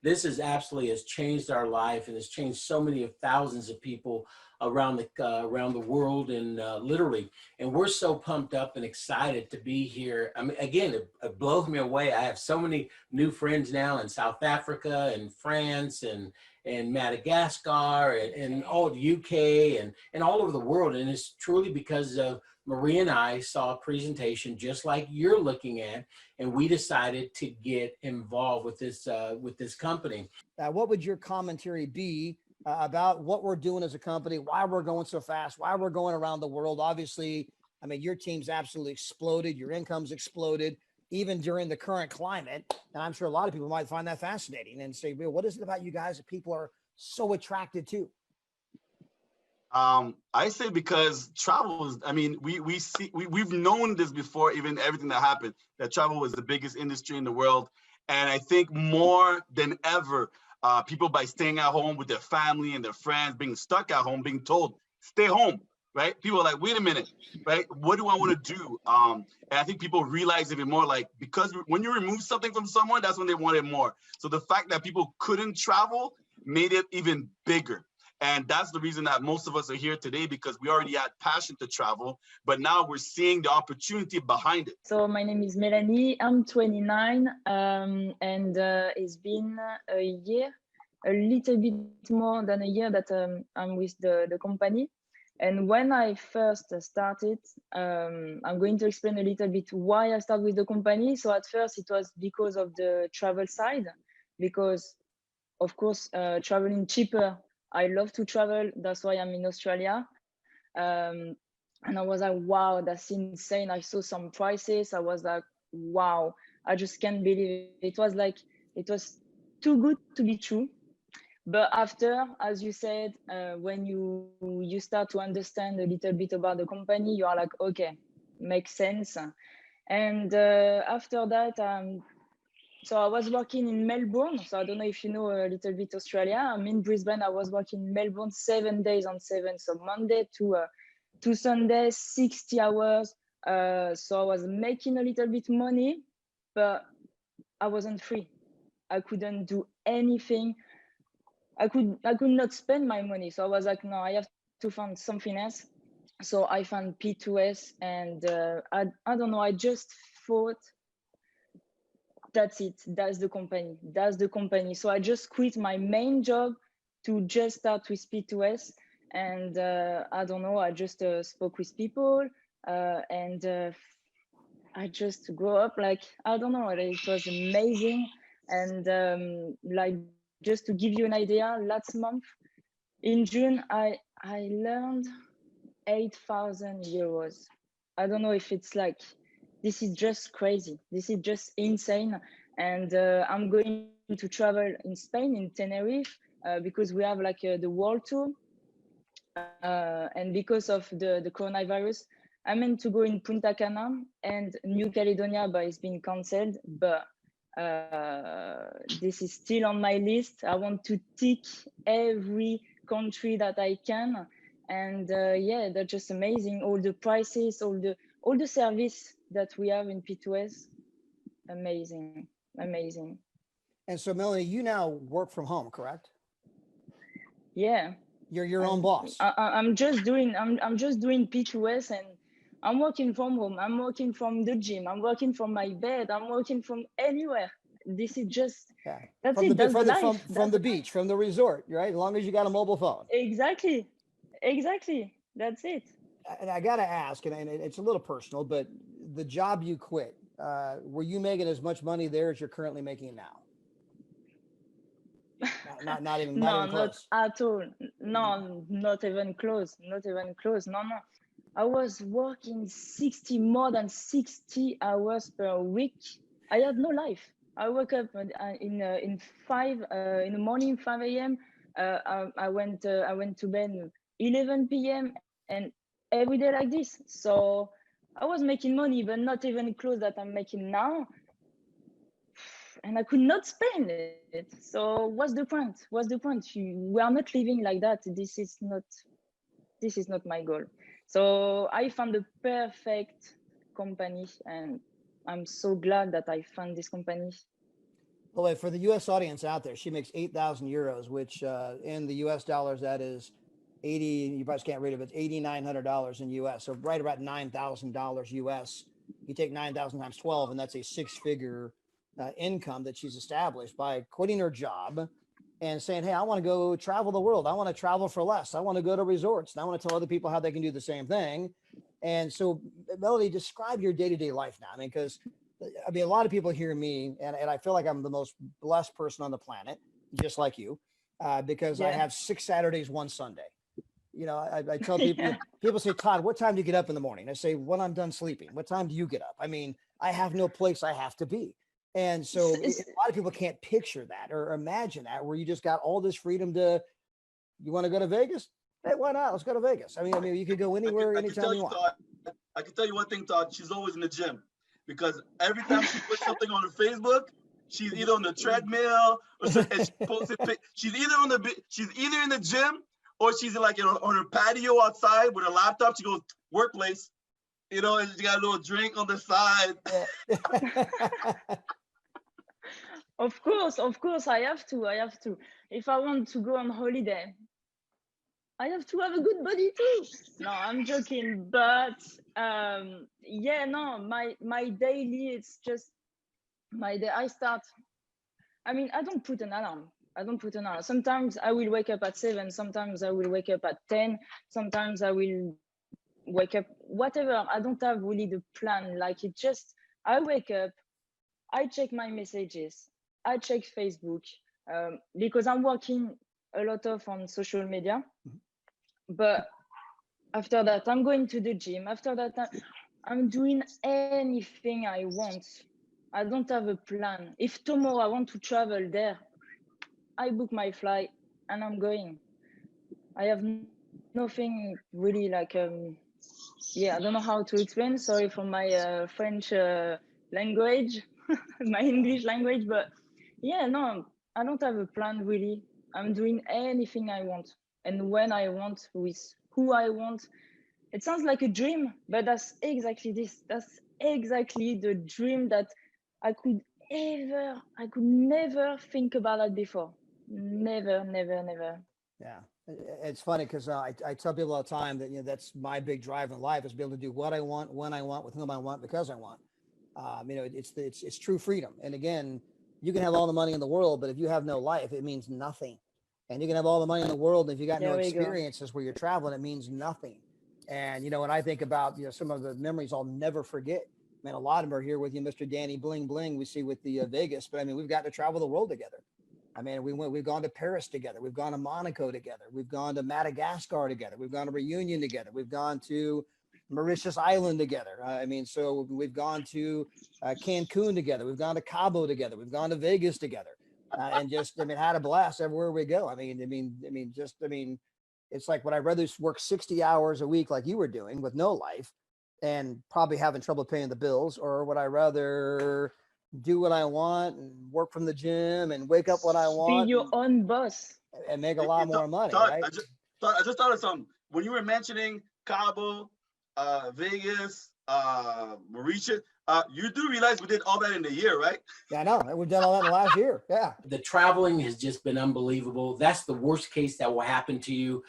this is absolutely has changed our life and has changed so many of thousands of people around the world and literally. And we're so pumped up and excited to be here. I mean, again, it blows me away. I have so many new friends now in South Africa and France and Madagascar and all the UK and all over the world. And it's truly because of Marie and I saw a presentation just like you're looking at, and we decided to get involved with this company. What would your commentary be about what we're doing as a company, why we're going so fast, why we're going around the world? Obviously, I mean, your team's absolutely exploded. Your income's exploded, even during the current climate. And I'm sure a lot of people might find that fascinating and say, well, what is it about you guys that people are so attracted to? I say because travel is, I mean, we've known this before, even everything that happened, that travel was the biggest industry in the world. And I think more than ever, people by staying at home with their family and their friends, being stuck at home, being told, stay home, right? People are like, wait a minute, right? What do I want to do? And I think people realize even more, like, because when you remove something from someone, that's when they want it more. So the fact that people couldn't travel made it even bigger. And that's the reason that most of us are here today, because we already had passion to travel, but now we're seeing the opportunity behind it. So my name is Melanie, I'm 29, and it's been a year, a little bit more than a year that I'm with the company. And when I first started, I'm going to explain a little bit why I started with the company. So at first it was because of the travel side, because of course, traveling cheaper. I love to travel. That's why I'm in Australia. And I was like, wow, that's insane. I saw some prices. I was like, wow, I just can't believe it. It was too good to be true. But after, as you said, when you start to understand a little bit about the company, you are like, okay, makes sense. And after that, so I was working in Melbourne. So I don't know if you know a little bit Australia. I'm in Brisbane. I was working in Melbourne 7 days on 7. So Monday to Sunday, 60 hours. So I was making a little bit money, but I wasn't free. I couldn't do anything. I could not spend my money. So I was like, no, I have to find something else. So I found P2S, and I don't know. I just thought, that's it, that's the company. So I just quit my main job to just start with P2S. And I don't know, I just spoke with people, and I just grew up, like, I don't know, it was amazing. And like, just to give you an idea, last month in June, I learned 8,000 euros. I don't know if it's like, this is just crazy. This is just insane. And I'm going to travel in Spain, in Tenerife, because we have like the world tour. And because of the coronavirus, I meant to go in Punta Cana and New Caledonia, but it's been canceled. But this is still on my list. I want to tick every country that I can. And yeah, they're just amazing. All the prices, all the service that we have in P2S, amazing. And so, Melanie, you now work from home, correct? Yeah. You're your own boss. I'm just doing P2S, and I'm working from home. I'm working from the gym. I'm working from my bed. I'm working from anywhere. This is just, that's it. That's the life. From the beach, from the resort, right? As long as you got a mobile phone. Exactly. That's it. And I got to ask, and it's a little personal, but the job you quit, were you making as much money there as you're currently making now? Not even close. Not at all. No, not even close. No. I was working more than 60 hours per week. I had no life. I woke up in 5 in the morning, 5 a.m. I went to bed 11 p.m. and every day like this. So I was making money, but not even close that I'm making now. And I could not spend it. So what's the point? We are not living like that. This is not my goal. So I found the perfect company, and I'm so glad that I found this company. Well, wait, for the U.S. audience out there, she makes 8,000 euros, which in the U.S. dollars, that is 80. You probably can't read it, but it's $8,900 in U.S. So right about $9,000 U.S. You take 9,000 times 12, and that's a six-figure income that she's established by quitting her job and saying, "Hey, I want to go travel the world. I want to travel for less. I want to go to resorts. And I want to tell other people how they can do the same thing." And so, Melody, describe your day-to-day life now. I mean, because I mean, a lot of people hear me, and I feel like I'm the most blessed person on the planet, just like you, because I Yeah. have 6 Saturdays, 1 Sunday. You know, I tell people, Yeah. people say, "Todd, what time do you get up in the morning?" I say, "When I'm done sleeping." "What time do you get up?" I mean, I have no place I have to be. And so It's- a lot of people can't picture that or imagine that, where you just got all this freedom to, you want to go to Vegas? Hey, why not? Let's go to Vegas. I mean, you could go anywhere, I can anytime tell you you, want. Todd. I can tell you one thing, Todd. She's always in the gym because every time she puts something on her Facebook, she's either on the treadmill or and she posts it. She's either she's either in the gym or she's like on her patio outside with her laptop. She goes workplace, you know, and she got a little drink on the side. Of course, I have to. I have to. If I want to go on holiday, I have to have a good body too. No, I'm joking. But yeah, no, my daily, it's just my day. I start. I mean, I don't put an alarm. I don't put an alarm. Sometimes I will wake up at 7. Sometimes I will wake up at 10. Sometimes I will wake up whatever. I don't have really the plan. Like it just, I wake up, I check my messages, I check Facebook, because I'm working a lot of on social media. But after that, I'm going to the gym. After that, I'm doing anything I want. I don't have a plan. If tomorrow I want to travel there, I book my flight and I'm going. I have nothing really like, yeah, I don't know how to explain. Sorry for my French language, my English language, but yeah, no, I don't have a plan really. I'm doing anything I want and when I want with who I want. It sounds like a dream, but that's exactly this. That's exactly the dream that I could never think about that before. Never, never, never. Yeah, it's funny because I tell people all the time that, you know, that's my big drive in life, is be able to do what I want, when I want, with whom I want, because I want. You know, it's true freedom. And again, you can have all the money in the world, but if you have no life, it means nothing. And you can have all the money in the world, and if you got no There we go. experiences where you're traveling, it means nothing. And you know, when I think about, you know, some of the memories I'll never forget, man, a lot of them are here with you, Mr. Danny Bling Bling. We see with the Vegas, but I mean, we've got to travel the world together. I mean, we've gone to Paris together. We've gone to Monaco together. We've gone to Madagascar together. We've gone to Reunion together. We've gone to Mauritius Island together. I mean, so we've gone to Cancun together. We've gone to Cabo together. We've gone to Vegas together, and just, I mean, had a blast everywhere we go. I mean, it's like, would I rather work 60 hours a week like you were doing with no life and probably having trouble paying the bills, or would I rather do what I want and work from the gym and wake up when I Be want your own boss. and make a lot more money, Todd, right? I just thought of something. When you were mentioning Cabo, Vegas, Mauritius, you do realize we did all that in a year, right? Yeah, I know. We've done all that in the last year. Yeah. The traveling has just been unbelievable. That's the worst case that will happen to you.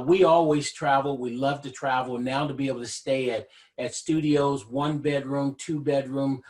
We always travel. We love to travel. Now to be able to stay at studios, 1 bedroom, 2 bedroom,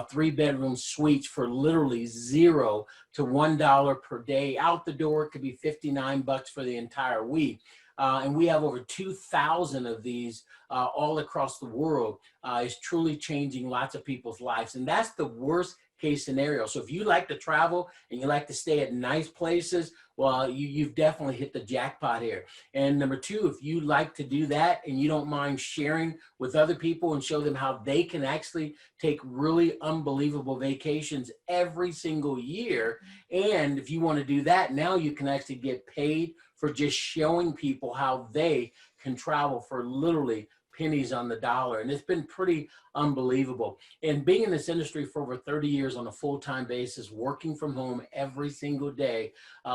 3 bedroom suites for literally $0 to $1 per day. Out the door, it could be $59 for the entire week. And we have over 2,000 of these all across the world. It's truly changing lots of people's lives. And that's the worst case scenario. So if you like to travel and you like to stay at nice places, well, you've definitely hit the jackpot here. And number 2, if you like to do that and you don't mind sharing with other people and show them how they can actually take really unbelievable vacations every single year. And if you want to do that, now you can actually get paid for just showing people how they can travel for literally pennies on the dollar. And it's been pretty unbelievable. And being in this industry for over 30 years on a full-time basis, working from home every single day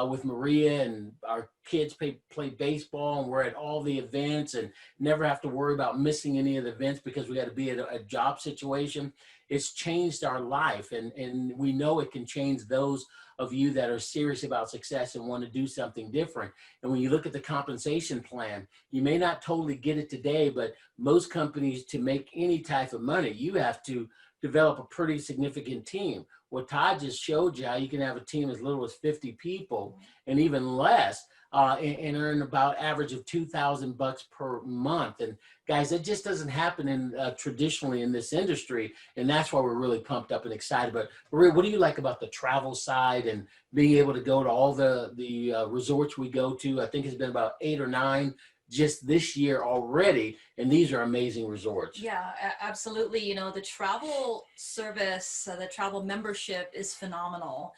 with Maria and our kids play baseball, and we're at all the events and never have to worry about missing any of the events because we got to be at a job situation. It's changed our life, and we know it can change those of you that are serious about success and want to do something different. And when you look at the compensation plan, you may not totally get it today, but most companies, to make any type of money, you have to develop a pretty significant team. What Todd just showed you, how you can have a team as little as 50 people and even less, and earn about average of $2,000 per month. And guys, that just doesn't happen in traditionally in this industry. And that's why we're really pumped up and excited. But Maria, what do you like about the travel side and being able to go to all the resorts we go to? I think it's been about 8 or 9 just this year already, and these are amazing resorts. Yeah, absolutely. You know, the travel service, the travel membership is phenomenal.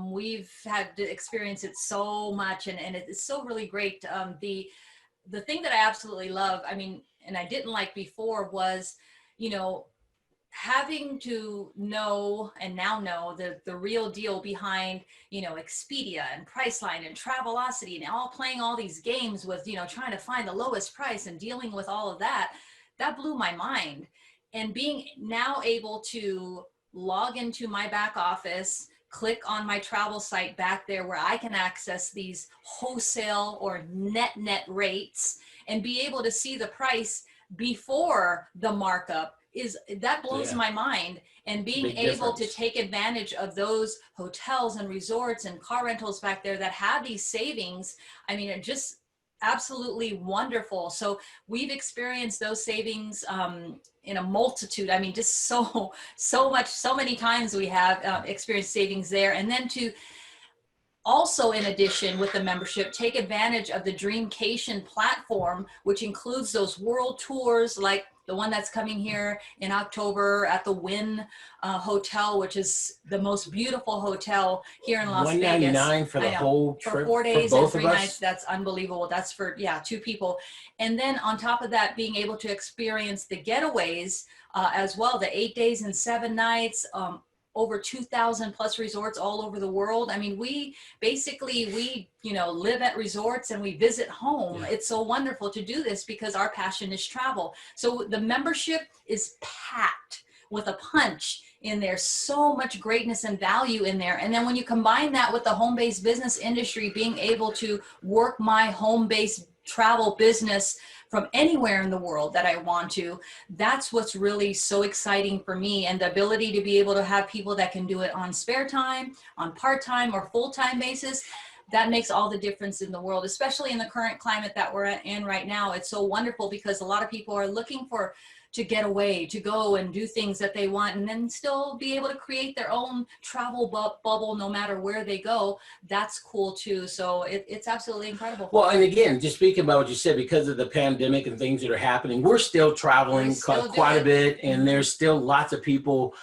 We've had to experience it so much, and it's so really great. The thing that I absolutely love, I mean, and I didn't like before was, you know, having to know and now know the real deal behind, you know, Expedia and Priceline and Travelocity, and all playing all these games with, you know, trying to find the lowest price and dealing with all of that. That blew my mind. And being now able to log into my back office, click on my travel site back there where I can access these wholesale or net rates and be able to see the price before the markup, that blows my mind. And being able to take advantage of those hotels and resorts and car rentals back there that have these savings, I mean, it just absolutely wonderful. So we've experienced those savings in a multitude. I mean, just so much, so many times we have experienced savings there. And then to also, in addition, with the membership, take advantage of the Dreamcation platform, which includes those world tours like the one that's coming here in October at the Wynn Hotel, which is the most beautiful hotel here in Las Vegas. $199 for the whole trip for 4 days for and both 3 of us? nights. That's unbelievable. That's for 2 people. And then on top of that, being able to experience the getaways as well, the 8 days and 7 nights, over 2,000 plus resorts all over the world. I mean, we you know, live at resorts and we visit home. It's so wonderful to do this because our passion is travel. So the membership is packed with a punch in there, so much greatness and value in there. And then when you combine that with the home-based business industry, being able to work my home-based travel business from anywhere in the world that I want to, that's what's really so exciting for me. And the ability to be able to have people that can do it on spare time, on part-time or full-time basis, that makes all the difference in the world, especially in the current climate that we're in right now. It's so wonderful because a lot of people are looking to get away, to go and do things that they want, and then still be able to create their own travel bubble no matter where they go. That's cool too. So it's absolutely incredible. Well, and again, just speaking about what you said, because of the pandemic and things that are happening, we're still traveling quite a bit, and there's still lots of people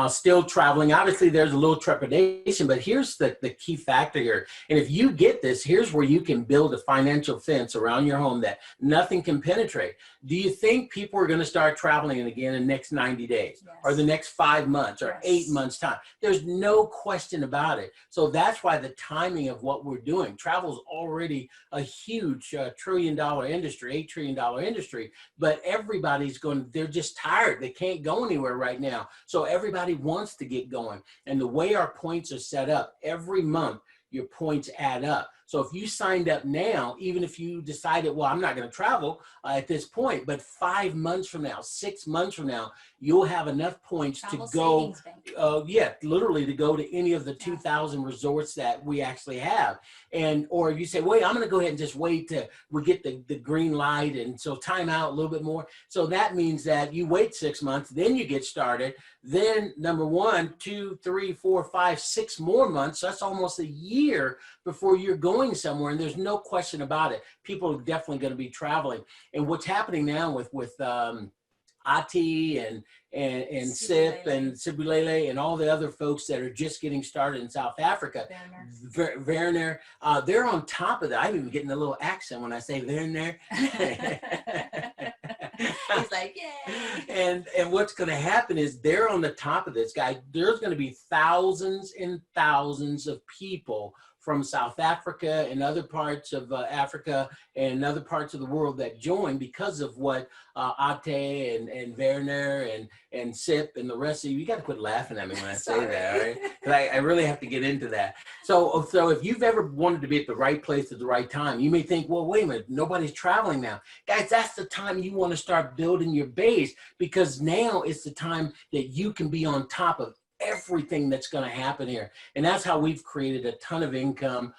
still traveling. Obviously, there's a little trepidation, but here's the key factor here. And if you get this, here's where you can build a financial fence around your home that nothing can penetrate. Do you think people are going to start traveling again in the next 90 days or the next 5 months or 8 months time? There's no question about it. So that's why the timing of what we're doing, travel is already a huge $1 trillion industry, $8 trillion industry, but everybody's they're just tired. They can't go anywhere right now. So everybody wants to get going. And the way our points are set up, every month, your points add up. So if you signed up now, even if you decided, well, I'm not going to travel at this point, but 5 months from now, 6 months from now, you'll have enough points Travel to go, savings bank. literally to go to any of the 2,000 resorts that we actually have. And, or if you say, wait, I'm going to go ahead and just wait till we get the green light. And so time out a little bit more. So that means that you wait 6 months, then you get started. Then number 1, 2, 3, 4, 5, 6 more months. So that's almost a year before you're going somewhere. And there's no question about it. People are definitely going to be traveling. And what's happening now with Ati and SIP and Sibulele and all the other folks that are just getting started in South Africa, Werner, they're on top of that. I'm even getting a little accent when I say Werner. He's like, yay. And what's going to happen is they're on the top of this guy. There's going to be thousands and thousands of people from South Africa and other parts of Africa and other parts of the world that joined because of what Ate and Werner and Sip and the rest of you got to quit laughing at me when I say that, all right? 'Cause I really have to get into that. So if you've ever wanted to be at the right place at the right time, you may think, well, wait a minute, nobody's traveling now. Guys, that's the time you want to start building your base, because now it's the time that you can be on top of everything that's going to happen here. And that's how we've created a ton of income,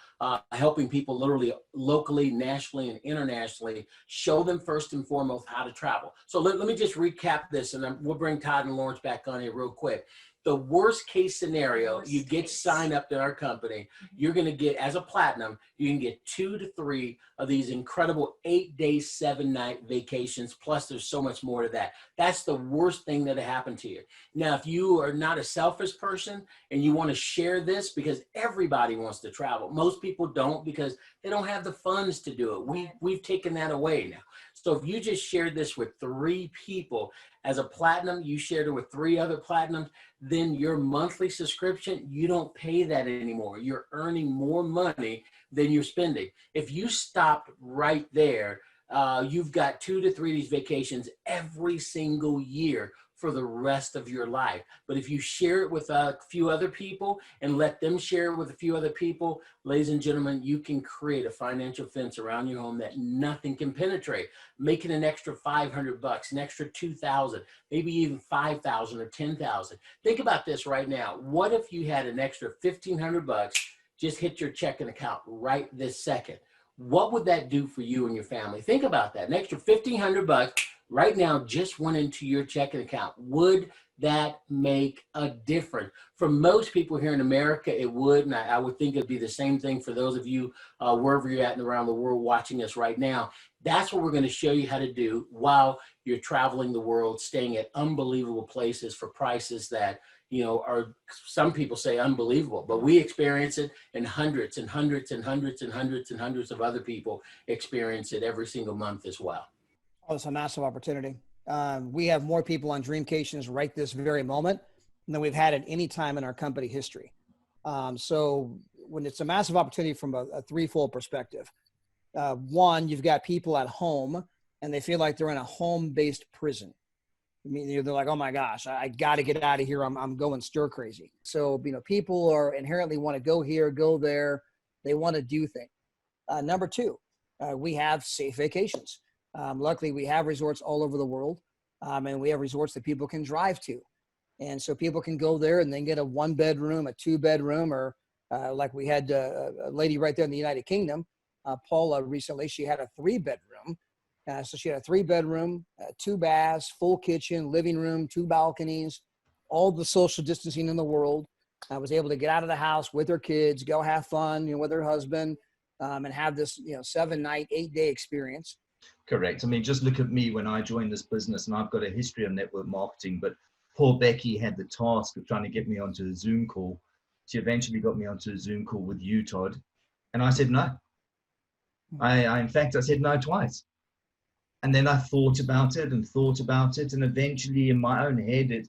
helping people literally locally, nationally, and internationally, show them first and foremost how to travel. So let me just recap this, and then we'll bring Todd and Lawrence back on here real quick. The worst case scenario, you get signed up to our company, you're going to get, as a platinum, you can get 2 to 3 of these incredible 8-day, 7-night vacations. Plus, there's so much more to that. That's the worst thing that happened to you. Now, if you are not a selfish person and you want to share this, because everybody wants to travel, most people don't because they don't have the funds to do it. We've taken that away now. So if you just shared this with 3 people as a platinum, you shared it with 3 other platinums, then your monthly subscription, you don't pay that anymore. You're earning more money than you're spending. If you stopped right there, you've got 2 to 3 of these vacations every single year for the rest of your life. But if you share it with a few other people and let them share it with a few other people, ladies and gentlemen, you can create a financial fence around your home that nothing can penetrate, making an extra $500, an extra $2,000, maybe even $5,000 or $10,000. Think about this right now. What if you had an extra $1,500 just hit your checking account right this second? What would that do for you and your family? Think about that. An extra $1,500 right now just went into your checking account. Would that make a difference? For most people here in America, it would, and I would think it'd be the same thing for those of you wherever you're at and around the world watching us right now. That's what we're going to show you how to do while you're traveling the world, staying at unbelievable places for prices that, you know, are, some people say unbelievable, but we experience it, and hundreds and hundreds and hundreds and hundreds and hundreds of other people experience it every single month as well. Oh, it's a massive opportunity. We have more people on Dreamcations right this very moment than we've had at any time in our company history. So when it's a massive opportunity from a threefold perspective, one, you've got people at home and they feel like they're in a home-based prison. I mean, they're like, oh my gosh, I got to get out of here. I'm going stir crazy. So, you know, people are inherently want to go here, go there. They want to do things. Number two, we have safe vacations. Luckily, we have resorts all over the world, and we have resorts that people can drive to. And so people can go there and then get a 1-bedroom, a 2-bedroom, or like we had a lady right there in the United Kingdom, Paula, recently, she had a 3-bedroom. So she had a 3-bedroom, 2 baths, full kitchen, living room, 2 balconies, all the social distancing in the world. I was able to get out of the house with her kids, go have fun, you know, with her husband, and have this, you know, 7-night, 8-day experience. Correct. I mean, just look at me when I joined this business, and I've got a history of network marketing, but poor Becky had the task of trying to get me onto a Zoom call. She eventually got me onto a Zoom call with you, Todd. And I said no. In fact, I said no twice. And then I thought about it. And eventually in my own head,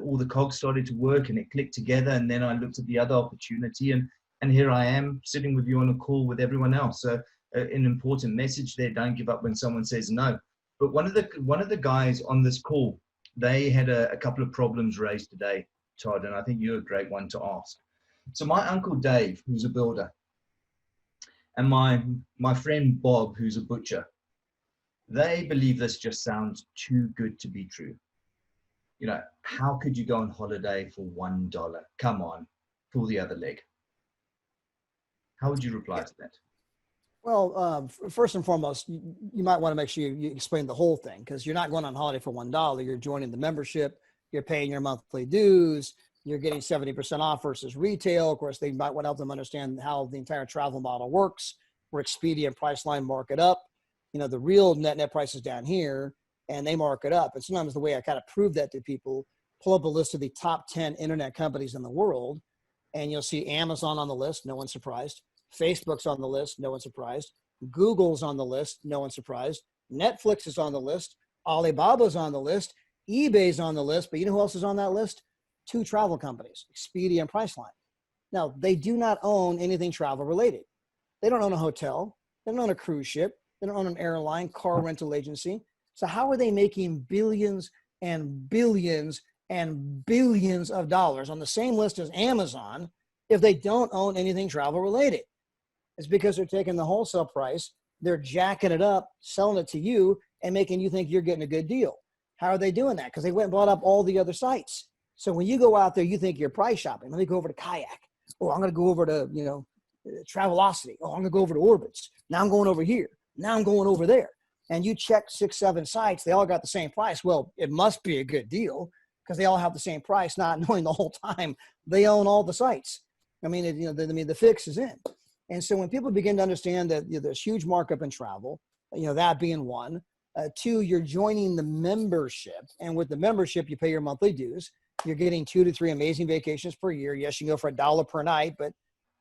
all the cogs started to work and it clicked together. And then I looked at the other opportunity, and here I am sitting with you on a call with everyone else. So an important message there: don't give up when someone says no. But one of the guys on this call, they had a couple of problems raised today, Todd, and I think you're a great one to ask. So my uncle Dave, who's a builder, and my friend Bob, who's a butcher, they believe this just sounds too good to be true. You know, how could you go on holiday for $1? Come on, pull the other leg. How would you reply to that? Well, first and foremost, you might want to make sure you explain the whole thing, because you're not going on holiday for $1. You're joining the membership. You're paying your monthly dues. You're getting 70% off versus retail. Of course, they might want to help them understand how the entire travel model works, where Expedia and Priceline mark it up. You know, the real net price is down here, and they mark it up. And sometimes the way I kind of prove that to people, pull up a list of the top 10 internet companies in the world, and you'll see Amazon on the list. No one's surprised. Facebook's on the list. No one's surprised. Google's on the list. No one's surprised. Netflix is on the list. Alibaba's on the list. eBay's on the list. But you know who else is on that list? 2 travel companies, Expedia and Priceline. Now, they do not own anything travel related. They don't own a hotel. They don't own a cruise ship. They don't own an airline, car rental agency. So how are they making billions and billions and billions of dollars on the same list as Amazon if they don't own anything travel related? It's because they're taking the wholesale price, they're jacking it up, selling it to you, and making you think you're getting a good deal. How are they doing that? Because they went and bought up all the other sites. So when you go out there, you think you're price shopping. Let me go over to Kayak. Oh, I'm going to go over to, Travelocity. Oh, I'm going to go over to Orbitz. Now I'm going over here. Now I'm going over there. And you check 6, 7 sites, they all got the same price. Well, it must be a good deal because they all have the same price, not knowing the whole time they own all the sites. I mean, the fix is in. And so when people begin to understand that there's huge markup in travel, that being one. 2, you're joining the membership. And with the membership, you pay your monthly dues. You're getting 2 to 3 amazing vacations per year. Yes, you can go for $1 per night, but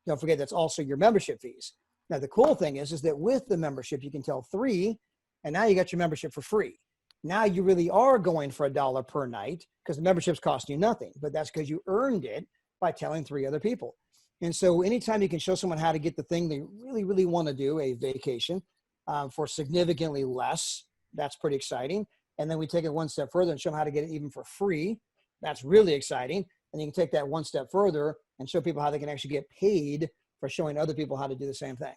don't forget that's also your membership fees. Now, the cool thing is that with the membership, you can tell 3, and now you got your membership for free. Now you really are going for $1 per night because the membership's costing you nothing, but that's because you earned it by telling 3 other people. And so anytime you can show someone how to get the thing they really, really want to do, a vacation, for significantly less, that's pretty exciting. And then we take it one step further and show them how to get it even for free. That's really exciting. And you can take that one step further and show people how they can actually get paid for showing other people how to do the same thing.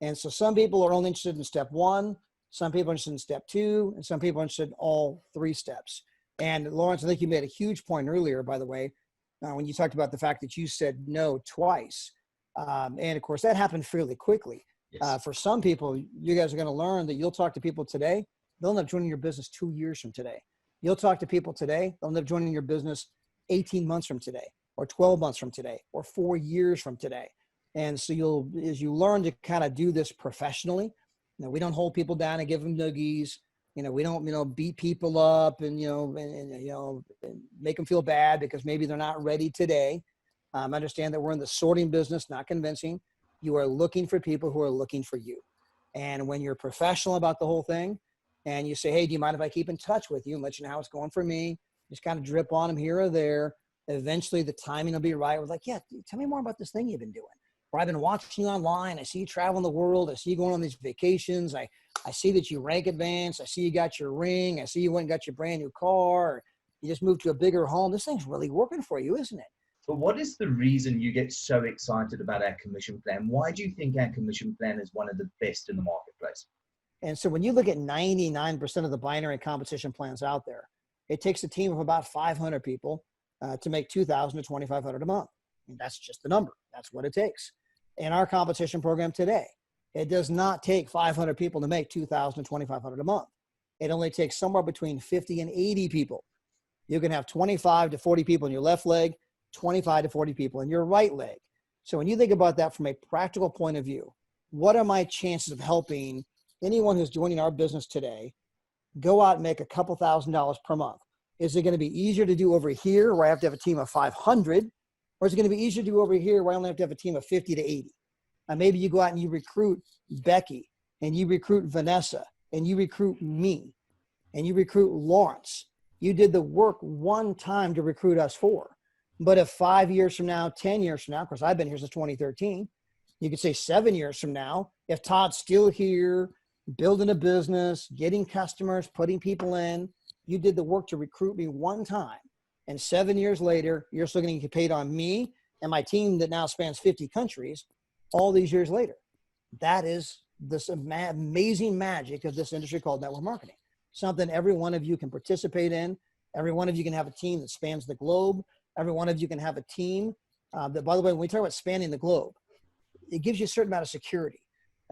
And so some people are only interested in step 1, some people are interested in step 2, and some people are interested in all 3 steps. And Lawrence, I think you made a huge point earlier, by the way, when you talked about the fact that you said no twice. And of course, that happened fairly quickly. Yes. For some people, you guys are going to learn that you'll talk to people today, they'll end up joining your business 2 years from today. You'll talk to people today, they'll end up joining your business 18 months from today, or 12 months from today, or 4 years from today. And so as you learn to kind of do this professionally, we don't hold people down and give them noogies. We don't, beat people up and make them feel bad because maybe they're not ready today. Understand that we're in the sorting business, not convincing. You are looking for people who are looking for you. And when you're professional about the whole thing and you say, hey, do you mind if I keep in touch with you and let you know how it's going for me? Just kind of drip on them here or there. Eventually the timing will be right. We're like, yeah, tell me more about this thing you've been doing. Or I've been watching you online. I see you traveling the world. I see you going on these vacations. I see that you rank advanced. I see you got your ring. I see you went and got your brand new car. Or you just moved to a bigger home. This thing's really working for you, isn't it? But what is the reason you get so excited about our commission plan? Why do you think our commission plan is one of the best in the marketplace? And so when you look at 99% of the binary competition plans out there, it takes a team of about 500 people to make $2,000 to $2,500 a month. And that's just the number. That's what it takes. In our competition program today, it does not take 500 people to make $2,000 to $2,500 a month. It only takes somewhere between 50 and 80 people. You can have 25 to 40 people in your left leg, 25 to 40 people in your right leg. So when you think about that from a practical point of view, what are my chances of helping anyone who's joining our business today go out and make a couple $1,000s per month? Is it going to be easier to do over here where I have to have a team of 500? Or is it going to be easier to do over here where I only have to have a team of 50 to 80? And maybe you go out and you recruit Becky and you recruit Vanessa and you recruit me and you recruit Lawrence. You did the work one time to recruit us 4. But if 5 years from now, 10 years from now, of course, I've been here since 2013, you could say 7 years from now, if Todd's still here, building a business, getting customers, putting people in, you did the work to recruit me one time. And 7 years later, you're still going to get paid on me and my team that now spans 50 countries all these years later. That is this amazing magic of this industry called network marketing. Something every one of you can participate in. Every one of you can have a team that spans the globe. Every one of you can have a team that, by the way, when we talk about spanning the globe, it gives you a certain amount of security.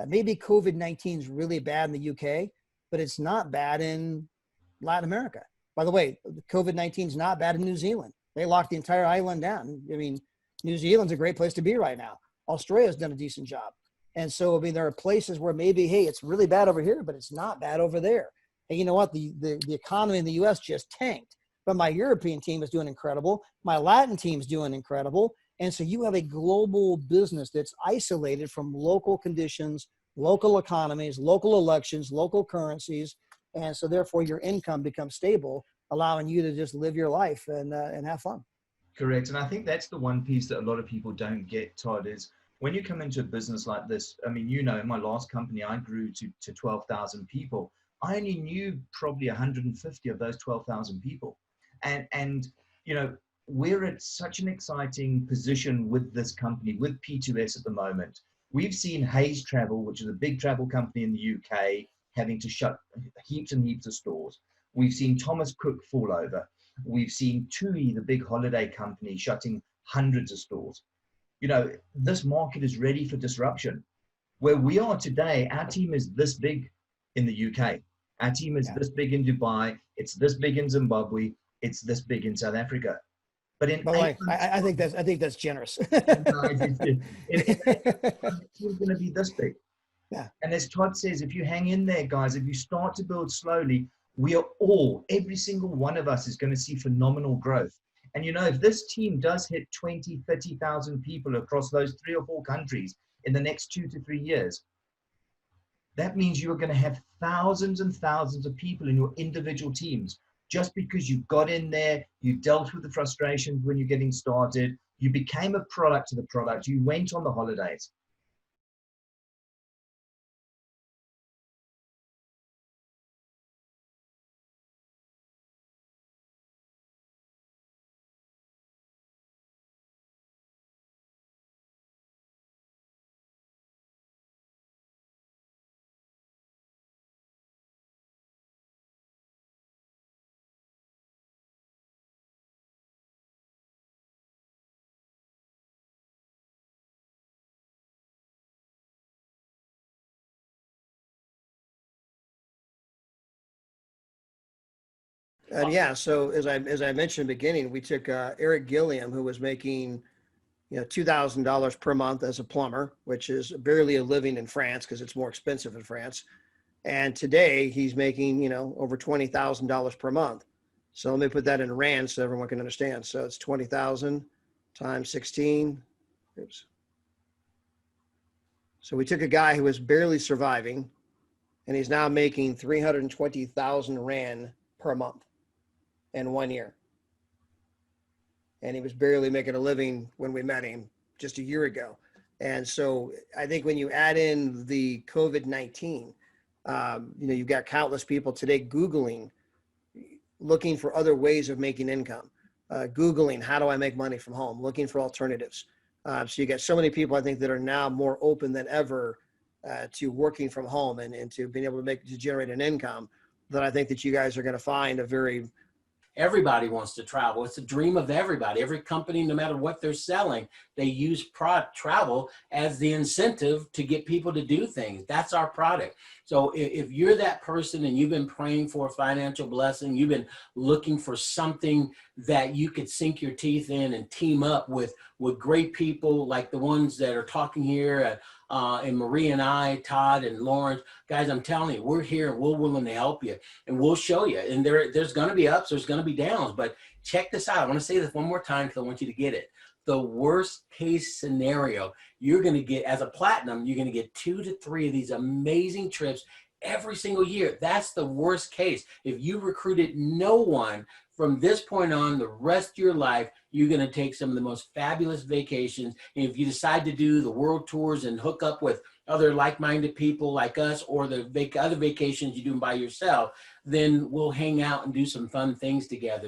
Maybe COVID-19 is really bad in the UK, but it's not bad in Latin America. By the way, COVID-19 is not bad in New Zealand. They locked the entire island down. I mean, New Zealand's a great place to be right now. Australia's done a decent job. And so, I mean, there are places where maybe, hey, it's really bad over here, but it's not bad over there. And you know what? The economy in the U.S. just tanked. But my European team is doing incredible. My Latin team's doing incredible. And so you have a global business that's isolated from local conditions, local economies, local elections, local currencies. And so therefore your income becomes stable, allowing you to just live your life and have fun. Correct. And I think that's the one piece that a lot of people don't get, Todd, is when you come into a business like this, I mean, you know, in my last company, I grew to 12,000 people. I only knew probably 150 of those 12,000 people. And, you know, we're at such an exciting position with this company, with P2S at the moment. We've seen Hayes Travel, which is a big travel company in the UK, having to shut heaps and heaps of stores. We've seen Thomas Cook fall over. We've seen TUI, the big holiday company, shutting hundreds of stores. You know, this market is ready for disruption. Where we are today, our team is this big in the UK. Our team is this big in Dubai. It's this big in Zimbabwe. It's this big in South Africa. But in I think that's generous. it's going to be this big. Yeah. And as Todd says, if you hang in there, guys, if you start to build slowly, we are all, every single one of us is going to see phenomenal growth. And, you know, if this team does hit 20, 30,000 people across those 3 or 4 countries in the next 2 to 3 years, that means you are going to have thousands and thousands of people in your individual teams. Just because you got in there, you dealt with the frustrations when you're getting started, you became a product to the product, you went on the holidays. And yeah, so as I mentioned in the beginning, we took Eric Gilliam, who was making, you know, $2,000 per month as a plumber, which is barely a living in France because it's more expensive in France. And today he's making, you know, over $20,000 per month. So let me put that in rand so everyone can understand. So it's 20,000 times 16. Oops. So we took a guy who was barely surviving, and he's now making 320,000 rand per month in 1 year. And he was barely making a living when we met him just a year ago. And so I think when you add in the COVID-19, you know, you've got countless people today Googling, looking for other ways of making income, Googling, how do I make money from home, looking for alternatives. So you got so many people, I think, that are now more open than ever to working from home and to being able to generate an income, that I think that you guys are going to find a very... Everybody wants to travel. It's a dream of everybody. Every company, no matter what they're selling, they use travel as the incentive to get people to do things. That's our product. So if you're that person and you've been praying for a financial blessing, you've been looking for something that you could sink your teeth in and team up with great people like the ones that are talking here, and Marie and I, Todd and Lawrence, guys, I'm telling you, we're here and we're willing to help you and we'll show you. And there's going to be ups, there's going to be downs, but check this out. I want to say this one more time because I want you to get it. The worst case scenario, you're going to get, as a platinum, you're going to get 2 to 3 of these amazing trips every single year. That's the worst case. If you recruited no one, from this point on, the rest of your life, you're going to take some of the most fabulous vacations. And if you decide to do the world tours and hook up with other like-minded people like us, or the other vacations you do by yourself, then we'll hang out and do some fun things together.